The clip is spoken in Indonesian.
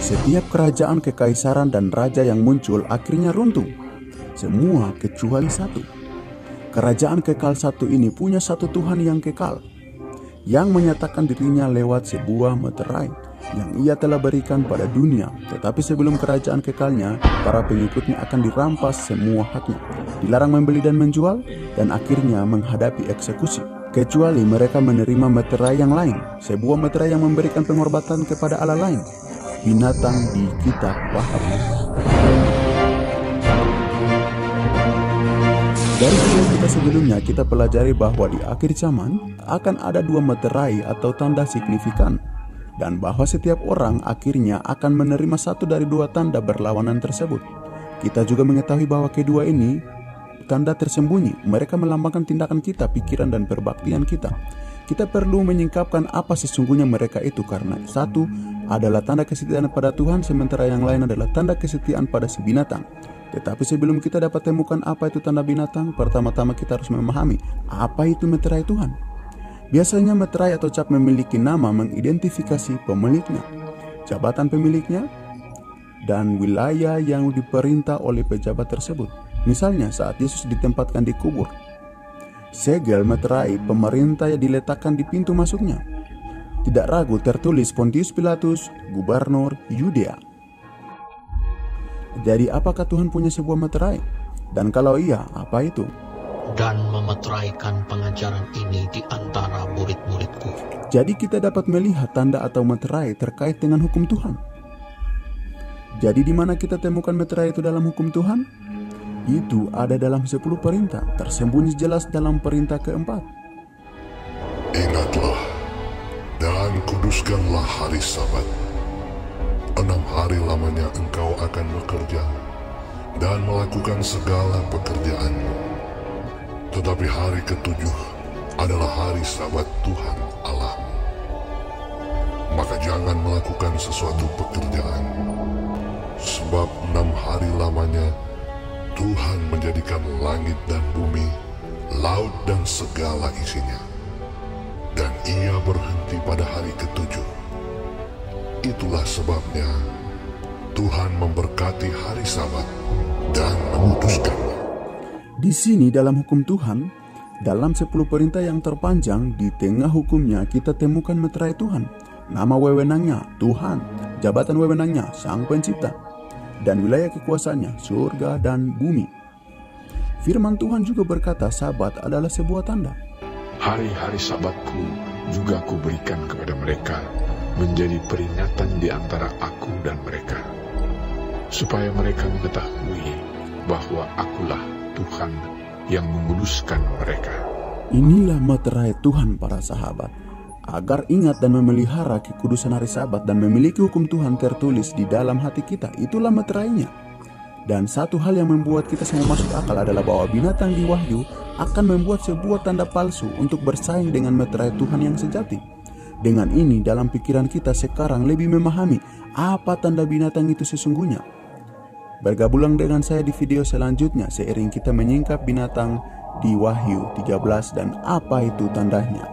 Setiap kerajaan kekaisaran dan raja yang muncul akhirnya runtuh. Semua kecuali satu. Kerajaan kekal satu ini punya satu Tuhan yang kekal, yang menyatakan dirinya lewat sebuah meterai yang ia telah berikan pada dunia. Tetapi sebelum kerajaan kekalnya, para pengikutnya akan dirampas semua haknya, dilarang membeli dan menjual, dan akhirnya menghadapi eksekusi. Kecuali mereka menerima meterai yang lain, sebuah meterai yang memberikan penghormatan kepada Allah lain, binatang di kitab Wahyu. Dari video kita sebelumnya, kita pelajari bahwa di akhir zaman akan ada dua meterai atau tanda signifikan, dan bahwa setiap orang akhirnya akan menerima satu dari dua tanda berlawanan tersebut. Kita juga mengetahui bahwa kedua ini tanda tersembunyi, mereka melambangkan tindakan kita, pikiran dan perbaktian kita. Kita perlu menyingkapkan apa sesungguhnya mereka itu, karena satu adalah tanda kesetiaan pada Tuhan, sementara yang lain adalah tanda kesetiaan pada si binatang. Tetapi sebelum kita dapat temukan apa itu tanda binatang, pertama-tama kita harus memahami apa itu meterai Tuhan. Biasanya meterai atau cap memiliki nama mengidentifikasi pemiliknya, jabatan pemiliknya, dan wilayah yang diperintah oleh pejabat tersebut. Misalnya saat Yesus ditempatkan di kubur, segel meterai pemerintah yang diletakkan di pintu masuknya. Tidak ragu tertulis Pontius Pilatus, Gubernur Yudea. Jadi apakah Tuhan punya sebuah meterai? Dan kalau iya, apa itu? Dan memeteraikan pengajaran ini di antara murid-muridku. Jadi kita dapat melihat tanda atau meterai terkait dengan hukum Tuhan. Jadi di mana kita temukan meterai itu dalam hukum Tuhan? Itu ada dalam 10 perintah, tersembunyi jelas dalam perintah keempat. Ingatlah dan kuduskanlah hari Sabat. 6 hari lamanya engkau akan bekerja dan melakukan segala pekerjaanmu. Tetapi hari ketujuh adalah hari Sabat Tuhan Allahmu. Maka jangan melakukan sesuatu pekerjaan, sebab 6 hari lamanya Tuhan menjadikan langit dan bumi, laut dan segala isinya. Dan ia berhenti pada hari ketujuh. Itulah sebabnya Tuhan memberkati hari Sabat dan menguduskannya. Di sini dalam hukum Tuhan, dalam 10 perintah yang terpanjang, di tengah hukumnya kita temukan meterai Tuhan. Nama wewenangnya Tuhan, jabatan wewenangnya Sang Pencipta, dan wilayah kekuasaannya surga dan bumi. Firman Tuhan juga berkata Sabat adalah sebuah tanda. Hari-hari Sabatku juga kuberikan kepada mereka menjadi peringatan di antara aku dan mereka, supaya mereka mengetahui bahwa akulah Tuhan yang menguduskan mereka. Inilah meterai Tuhan para sahabat, agar ingat dan memelihara kekudusan hari Sabat dan memiliki hukum Tuhan tertulis di dalam hati kita. Itulah meterainya. Dan satu hal yang membuat kita semua masuk akal adalah bahwa binatang di Wahyu akan membuat sebuah tanda palsu untuk bersaing dengan meterai Tuhan yang sejati. Dengan ini dalam pikiran kita sekarang lebih memahami apa tanda binatang itu sesungguhnya. Bergabunglah dengan saya di video selanjutnya seiring kita menyingkap binatang di Wahyu 13 dan apa itu tandanya.